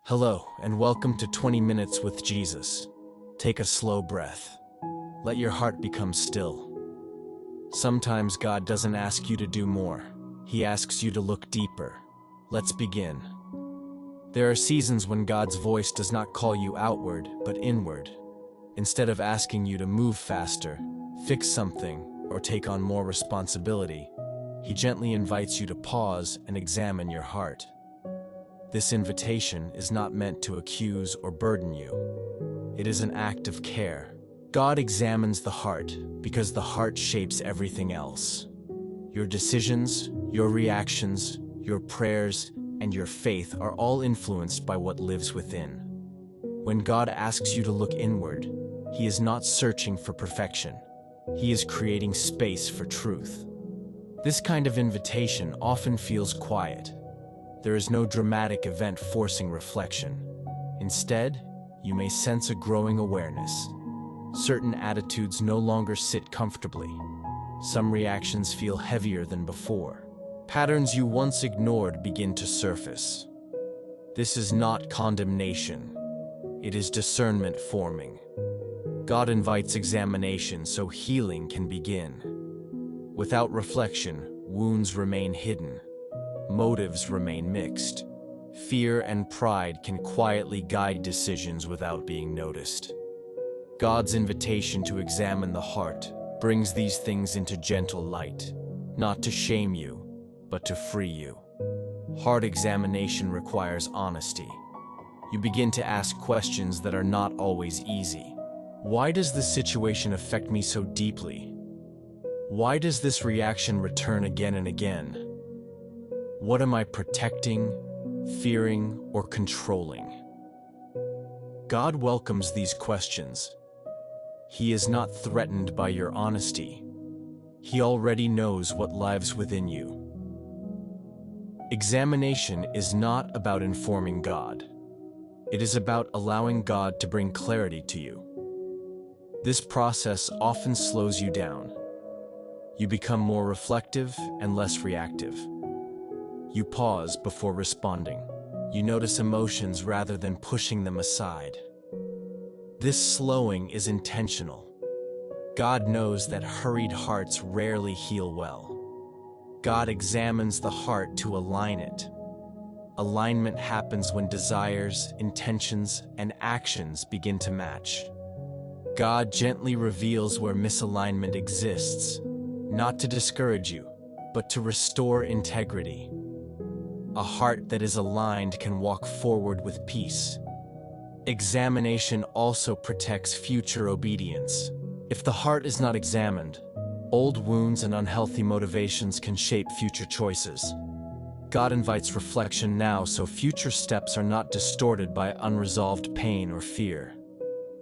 Hello, and welcome to 20 Minutes with Jesus. Take a slow breath. Let your heart become still. Sometimes God doesn't ask you to do more. He asks you to look deeper. Let's begin. There are seasons when God's voice does not call you outward, but inward. Instead of asking you to move faster, fix something, or take on more responsibility, He gently invites you to pause and examine your heart. This invitation is not meant to accuse or burden you. It is an act of care. God examines the heart because the heart shapes everything else. Your decisions, your reactions, your prayers, and your faith are all influenced by what lives within. When God asks you to look inward, He is not searching for perfection. He is creating space for truth. This kind of invitation often feels quiet. There is no dramatic event forcing reflection. Instead, you may sense a growing awareness. Certain attitudes no longer sit comfortably. Some reactions feel heavier than before. Patterns you once ignored begin to surface. This is not condemnation. It is discernment forming. God invites examination so healing can begin. Without reflection, wounds remain hidden. Motives remain mixed. Fear and pride can quietly guide decisions without being noticed. God's invitation to examine the heart brings these things into gentle light, not to shame you, but to free you. Heart examination requires honesty. You begin to ask questions that are not always easy. Why does this situation affect me so deeply? Why does this reaction return again and again? What am I protecting, fearing, or controlling? God welcomes these questions. He is not threatened by your honesty. He already knows what lives within you. Examination is not about informing God. It is about allowing God to bring clarity to you. This process often slows you down. You become more reflective and less reactive. You pause before responding. You notice emotions rather than pushing them aside. This slowing is intentional. God knows that hurried hearts rarely heal well. God examines the heart to align it. Alignment happens when desires, intentions, and actions begin to match. God gently reveals where misalignment exists, not to discourage you, but to restore integrity. A heart that is aligned can walk forward with peace. Examination also protects future obedience. If the heart is not examined, old wounds and unhealthy motivations can shape future choices. God invites reflection now so future steps are not distorted by unresolved pain or fear.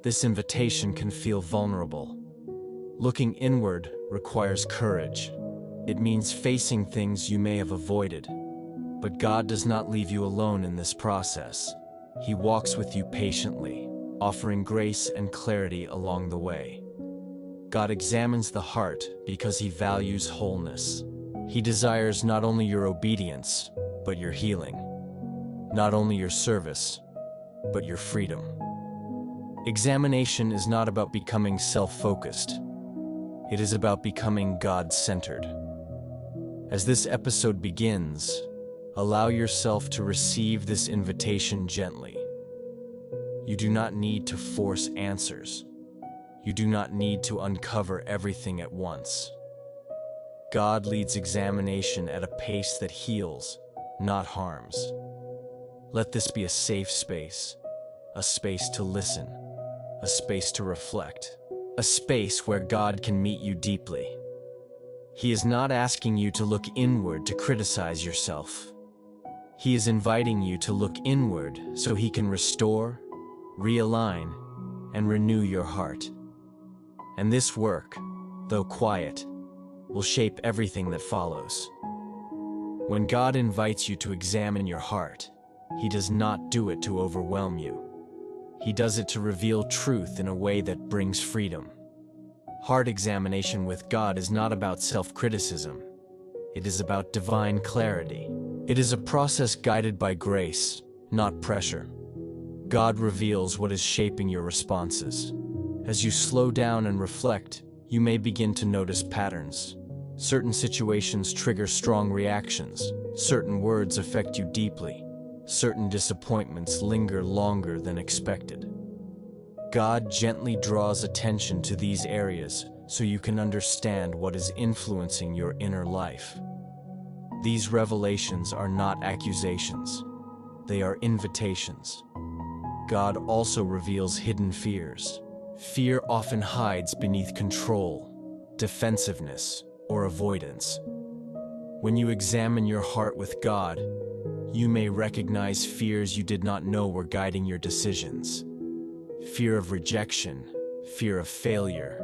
This invitation can feel vulnerable. Looking inward requires courage. It means facing things you may have avoided. But God does not leave you alone in this process. He walks with you patiently, offering grace and clarity along the way. God examines the heart because He values wholeness. He desires not only your obedience, but your healing. Not only your service, but your freedom. Examination is not about becoming self-focused. It is about becoming God-centered. As this episode begins, allow yourself to receive this invitation gently. You do not need to force answers. You do not need to uncover everything at once. God leads examination at a pace that heals, not harms. Let this be a safe space, a space to listen, a space to reflect, a space where God can meet you deeply. He is not asking you to look inward to criticize yourself. He is inviting you to look inward so He can restore, realign, and renew your heart. And this work, though quiet, will shape everything that follows. When God invites you to examine your heart, He does not do it to overwhelm you. He does it to reveal truth in a way that brings freedom. Heart examination with God is not about self-criticism. It is about divine clarity. It is a process guided by grace, not pressure. God reveals what is shaping your responses. As you slow down and reflect, you may begin to notice patterns. Certain situations trigger strong reactions. Certain words affect you deeply. Certain disappointments linger longer than expected. God gently draws attention to these areas so you can understand what is influencing your inner life. These revelations are not accusations. They are invitations. God also reveals hidden fears. Fear often hides beneath control, defensiveness, or avoidance. When you examine your heart with God, you may recognize fears you did not know were guiding your decisions. Fear of rejection, fear of failure,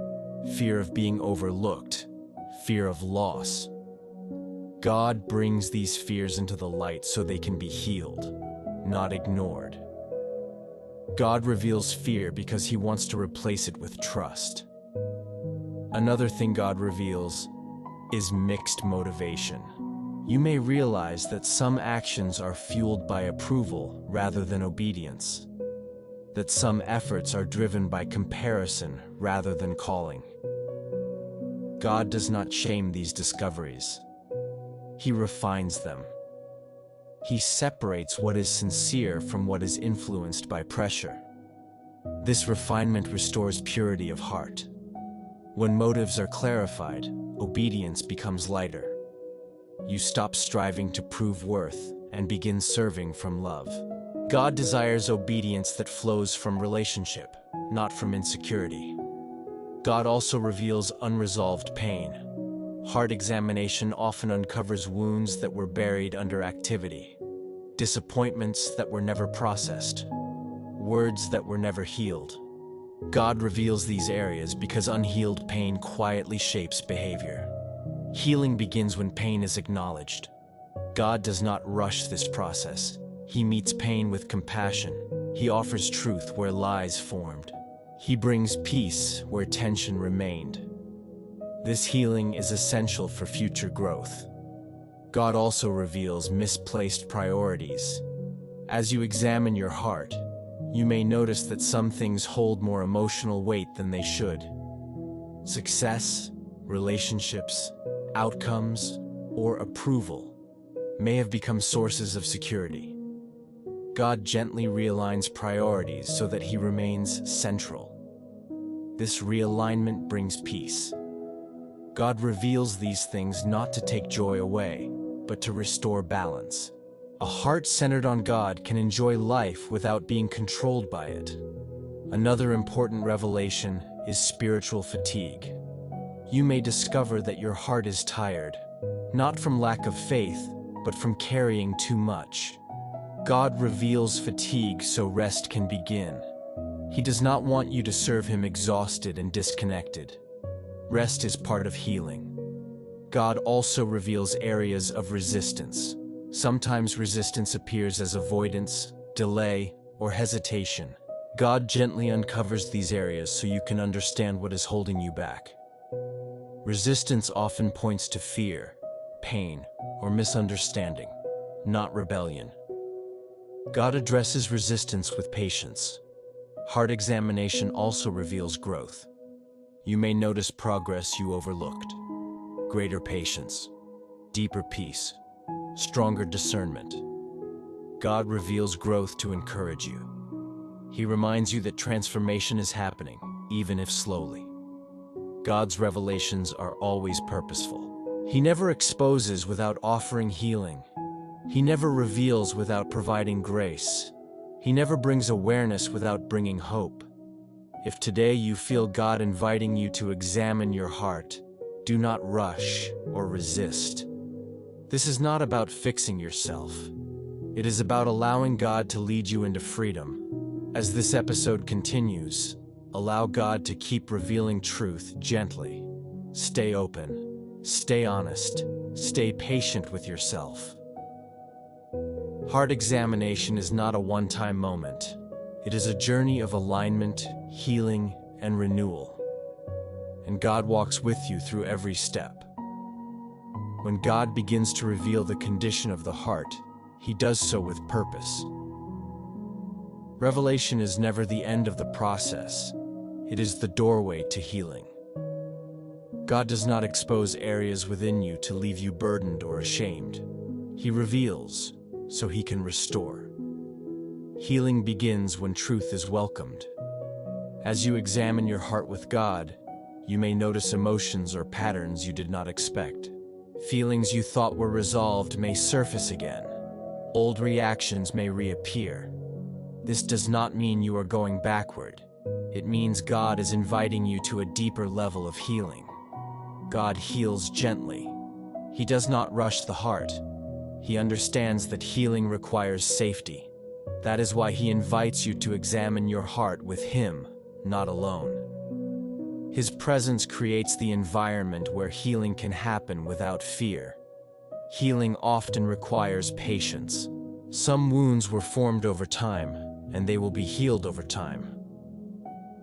fear of being overlooked, fear of loss. God brings these fears into the light so they can be healed, not ignored. God reveals fear because He wants to replace it with trust. Another thing God reveals is mixed motivation. You may realize that some actions are fueled by approval rather than obedience, that some efforts are driven by comparison rather than calling. God does not shame these discoveries. He refines them. He separates what is sincere from what is influenced by pressure. This refinement restores purity of heart. When motives are clarified, obedience becomes lighter. You stop striving to prove worth and begin serving from love. God desires obedience that flows from relationship, not from insecurity. God also reveals unresolved pain. Heart examination often uncovers wounds that were buried under activity, disappointments that were never processed, words that were never healed. God reveals these areas because unhealed pain quietly shapes behavior. Healing begins when pain is acknowledged. God does not rush this process. He meets pain with compassion. He offers truth where lies formed. He brings peace where tension remained. This healing is essential for future growth. God also reveals misplaced priorities. As you examine your heart, you may notice that some things hold more emotional weight than they should. Success, relationships, outcomes, or approval may have become sources of security. God gently realigns priorities so that He remains central. This realignment brings peace. God reveals these things not to take joy away, but to restore balance. A heart centered on God can enjoy life without being controlled by it. Another important revelation is spiritual fatigue. You may discover that your heart is tired, not from lack of faith, but from carrying too much. God reveals fatigue so rest can begin. He does not want you to serve Him exhausted and disconnected. Rest is part of healing. God also reveals areas of resistance. Sometimes resistance appears as avoidance, delay, or hesitation. God gently uncovers these areas so you can understand what is holding you back. Resistance often points to fear, pain, or misunderstanding, not rebellion. God addresses resistance with patience. Heart examination also reveals growth. You may notice progress you overlooked. Greater patience, deeper peace, stronger discernment. God reveals growth to encourage you. He reminds you that transformation is happening, even if slowly. God's revelations are always purposeful. He never exposes without offering healing. He never reveals without providing grace. He never brings awareness without bringing hope. If today you feel God inviting you to examine your heart, do not rush or resist. This is not about fixing yourself. It is about allowing God to lead you into freedom. As this episode continues, allow God to keep revealing truth gently. Stay open, stay honest, stay patient with yourself. Heart examination is not a one-time moment. It is a journey of alignment, healing, and renewal. And God walks with you through every step. When God begins to reveal the condition of the heart, He does so with purpose. Revelation is never the end of the process. It is the doorway to healing. God does not expose areas within you to leave you burdened or ashamed. He reveals so He can restore. Healing begins when truth is welcomed. As you examine your heart with God, you may notice emotions or patterns you did not expect. Feelings you thought were resolved may surface again. Old reactions may reappear. This does not mean you are going backward. It means God is inviting you to a deeper level of healing. God heals gently. He does not rush the heart. He understands that healing requires safety. That is why He invites you to examine your heart with Him, not alone. His presence creates the environment where healing can happen without fear. Healing often requires patience. Some wounds were formed over time, and they will be healed over time.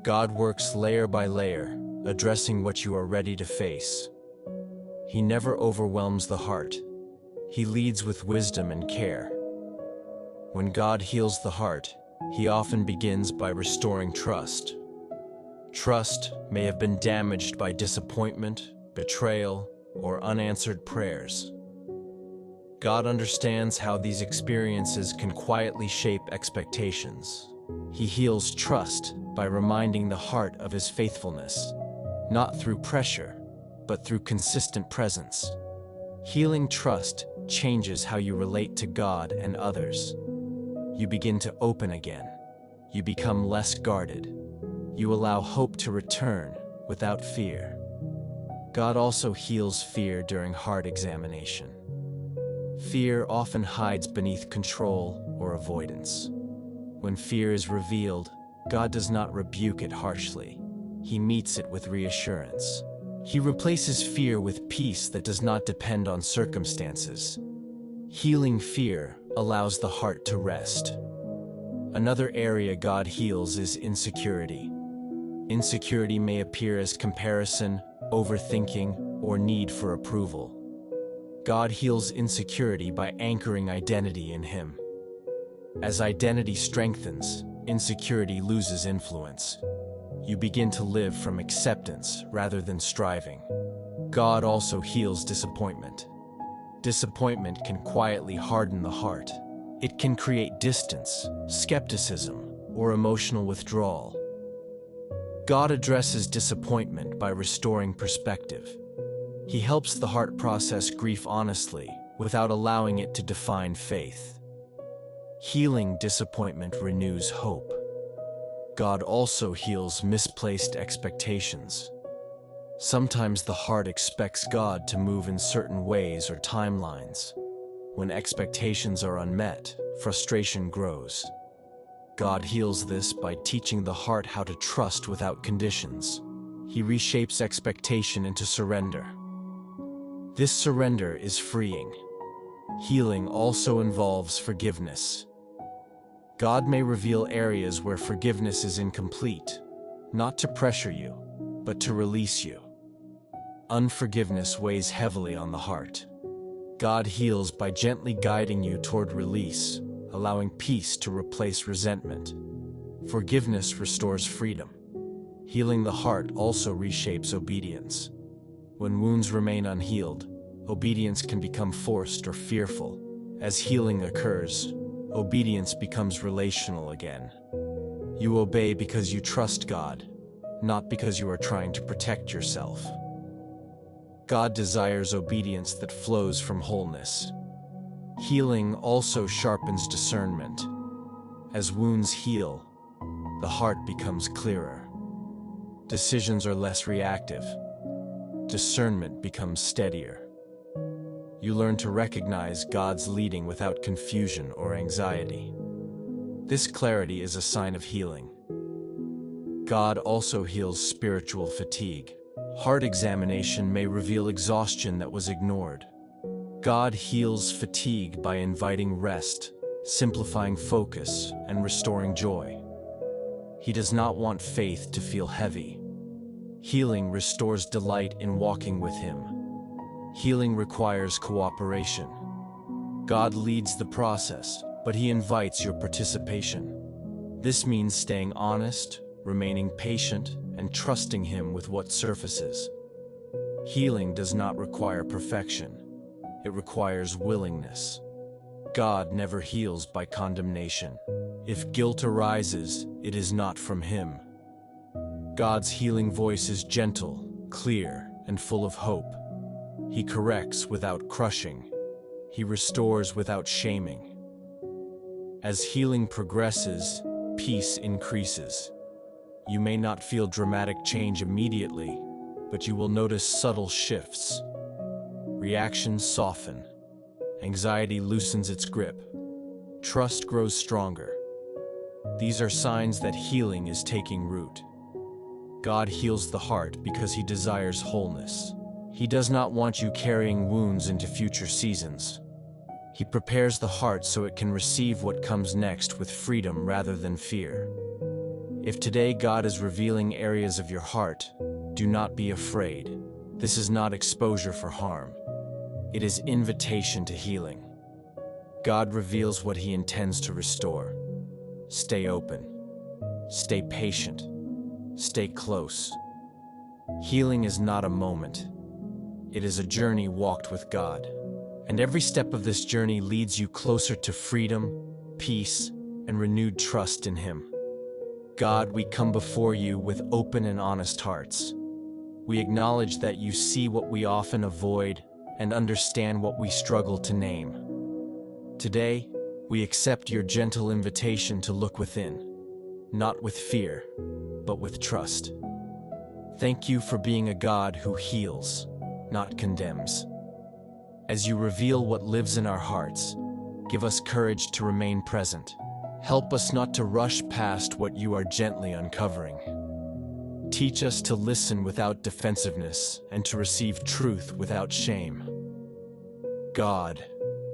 God works layer by layer, addressing what you are ready to face. He never overwhelms the heart. He leads with wisdom and care. When God heals the heart, He often begins by restoring trust. Trust may have been damaged by disappointment, betrayal, or unanswered prayers. God understands how these experiences can quietly shape expectations. He heals trust by reminding the heart of His faithfulness, not through pressure, but through consistent presence. Healing trust changes how you relate to God and others. You begin to open again. You become less guarded. You allow hope to return without fear. God also heals fear during heart examination. Fear often hides beneath control or avoidance. When fear is revealed, God does not rebuke it harshly. He meets it with reassurance. He replaces fear with peace that does not depend on circumstances. Healing fear allows the heart to rest. Another area God heals is insecurity. Insecurity may appear as comparison, overthinking, or need for approval. God heals insecurity by anchoring identity in Him. As identity strengthens, insecurity loses influence. You begin to live from acceptance rather than striving. God also heals disappointment. Disappointment can quietly harden the heart. It can create distance, skepticism, or emotional withdrawal. God addresses disappointment by restoring perspective. He helps the heart process grief honestly, without allowing it to define faith. Healing disappointment renews hope. God also heals misplaced expectations. Sometimes the heart expects God to move in certain ways or timelines. When expectations are unmet, frustration grows. God heals this by teaching the heart how to trust without conditions. He reshapes expectation into surrender. This surrender is freeing. Healing also involves forgiveness. God may reveal areas where forgiveness is incomplete, not to pressure you, but to release you. Unforgiveness weighs heavily on the heart. God heals by gently guiding you toward release, allowing peace to replace resentment. Forgiveness restores freedom. Healing the heart also reshapes obedience. When wounds remain unhealed, obedience can become forced or fearful. As healing occurs, obedience becomes relational again. You obey because you trust God, not because you are trying to protect yourself. God desires obedience that flows from wholeness. Healing also sharpens discernment. As wounds heal, the heart becomes clearer. Decisions are less reactive. Discernment becomes steadier. You learn to recognize God's leading without confusion or anxiety. This clarity is a sign of healing. God also heals spiritual fatigue. Heart examination may reveal exhaustion that was ignored. God heals fatigue by inviting rest, simplifying focus, and restoring joy. He does not want faith to feel heavy. Healing restores delight in walking with Him. Healing requires cooperation. God leads the process, but He invites your participation. This means staying honest, remaining patient, and trusting Him with what surfaces. Healing does not require perfection. It requires willingness. God never heals by condemnation. If guilt arises, it is not from Him. God's healing voice is gentle, clear, and full of hope. He corrects without crushing. He restores without shaming. As healing progresses, peace increases. You may not feel dramatic change immediately, but you will notice subtle shifts. Reactions soften. Anxiety loosens its grip. Trust grows stronger. These are signs that healing is taking root. God heals the heart because He desires wholeness. He does not want you carrying wounds into future seasons. He prepares the heart so it can receive what comes next with freedom rather than fear. If today God is revealing areas of your heart, do not be afraid. This is not exposure for harm. It is invitation to healing. God reveals what He intends to restore. Stay open. Stay patient. Stay close. Healing is not a moment. It is a journey walked with God. And every step of this journey leads you closer to freedom, peace, and renewed trust in Him. God, we come before You with open and honest hearts. We acknowledge that You see what we often avoid and understand what we struggle to name. Today, we accept Your gentle invitation to look within, not with fear, but with trust. Thank You for being a God who heals, not condemns. As You reveal what lives in our hearts, give us courage to remain present. Help us not to rush past what You are gently uncovering. Teach us to listen without defensiveness and to receive truth without shame. God,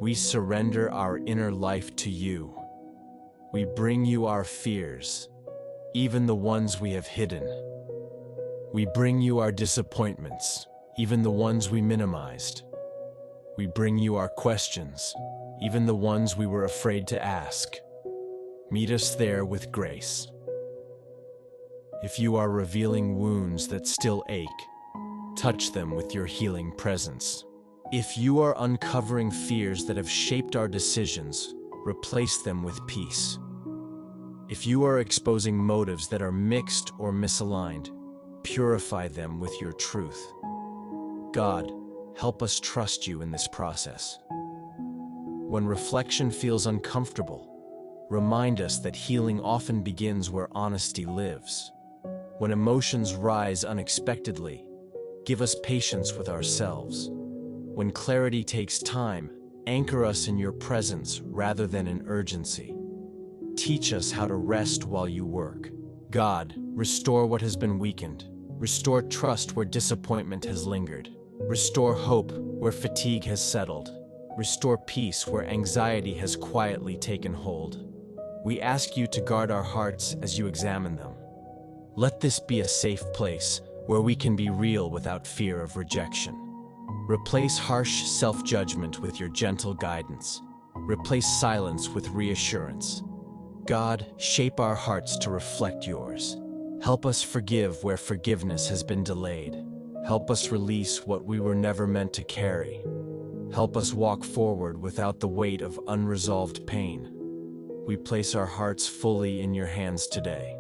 we surrender our inner life to You. We bring You our fears, even the ones we have hidden. We bring You our disappointments, even the ones we minimized. We bring You our questions, even the ones we were afraid to ask. Meet us there with grace. If You are revealing wounds that still ache, touch them with Your healing presence. If You are uncovering fears that have shaped our decisions, replace them with peace. If You are exposing motives that are mixed or misaligned, purify them with Your truth. God, help us trust You in this process. When reflection feels uncomfortable, remind us that healing often begins where honesty lives. When emotions rise unexpectedly, give us patience with ourselves. When clarity takes time, anchor us in Your presence rather than in urgency. Teach us how to rest while You work. God, restore what has been weakened. Restore trust where disappointment has lingered. Restore hope where fatigue has settled. Restore peace where anxiety has quietly taken hold. We ask You to guard our hearts as You examine them. Let this be a safe place where we can be real without fear of rejection. Replace harsh self-judgment with Your gentle guidance. Replace silence with reassurance. God, shape our hearts to reflect Yours. Help us forgive where forgiveness has been delayed. Help us release what we were never meant to carry. Help us walk forward without the weight of unresolved pain. We place our hearts fully in Your hands today.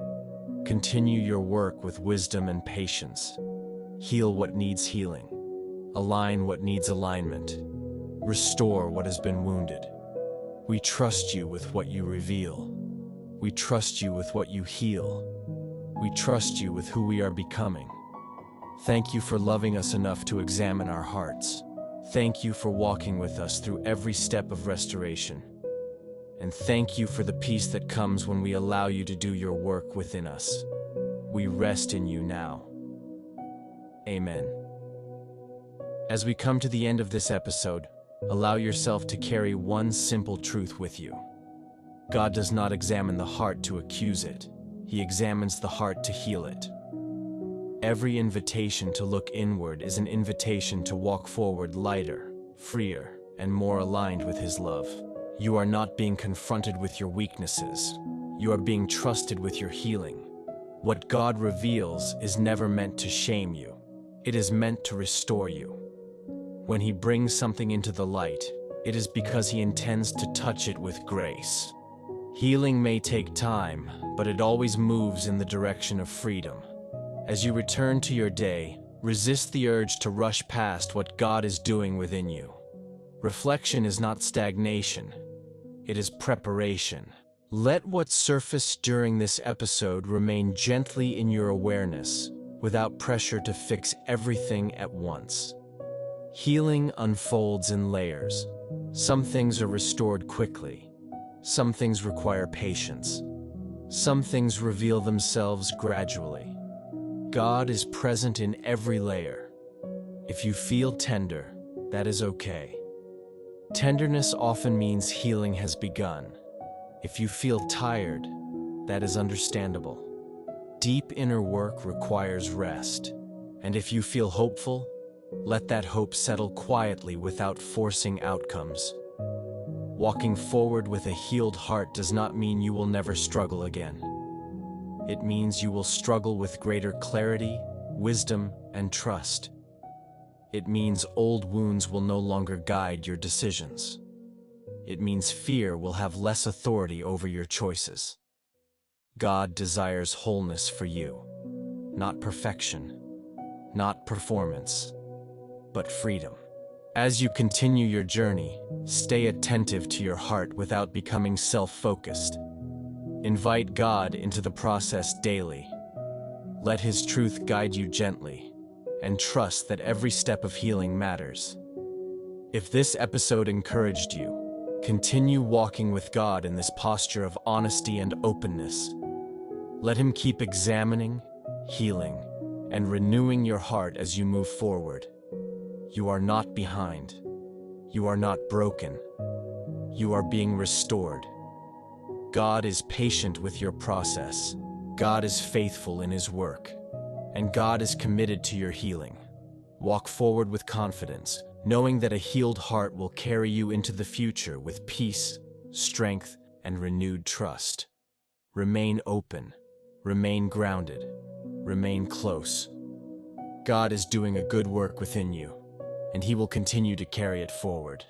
Continue Your work with wisdom and patience. Heal what needs healing. Align what needs alignment. Restore what has been wounded. We trust You with what You reveal. We trust You with what You heal. We trust You with who we are becoming. Thank You for loving us enough to examine our hearts. Thank You for walking with us through every step of restoration. And thank You for the peace that comes when we allow You to do Your work within us. We rest in You now. Amen. As we come to the end of this episode, allow yourself to carry one simple truth with you. God does not examine the heart to accuse it. He examines the heart to heal it. Every invitation to look inward is an invitation to walk forward lighter, freer, and more aligned with His love. You are not being confronted with your weaknesses. You are being trusted with your healing. What God reveals is never meant to shame you. It is meant to restore you. When He brings something into the light, it is because He intends to touch it with grace. Healing may take time, but it always moves in the direction of freedom. As you return to your day, resist the urge to rush past what God is doing within you. Reflection is not stagnation. It is preparation. Let what surfaced during this episode remain gently in your awareness, without pressure to fix everything at once. Healing unfolds in layers. Some things are restored quickly. Some things require patience. Some things reveal themselves gradually. God is present in every layer. If you feel tender, that is okay. Tenderness often means healing has begun. If you feel tired, that is understandable. Deep inner work requires rest. And if you feel hopeful, let that hope settle quietly without forcing outcomes. Walking forward with a healed heart does not mean you will never struggle again. It means you will struggle with greater clarity, wisdom, and trust. It means old wounds will no longer guide your decisions. It means fear will have less authority over your choices. God desires wholeness for you, not perfection, not performance, but freedom. As you continue your journey, stay attentive to your heart without becoming self-focused. Invite God into the process daily. Let His truth guide you gently, and trust that every step of healing matters. If this episode encouraged you, continue walking with God in this posture of honesty and openness. Let Him keep examining, healing, and renewing your heart as you move forward. You are not behind. You are not broken. You are being restored. God is patient with your process. God is faithful in His work. And God is committed to your healing. Walk forward with confidence, knowing that a healed heart will carry you into the future with peace, strength, and renewed trust. Remain open. Remain grounded. Remain close. God is doing a good work within you, and He will continue to carry it forward.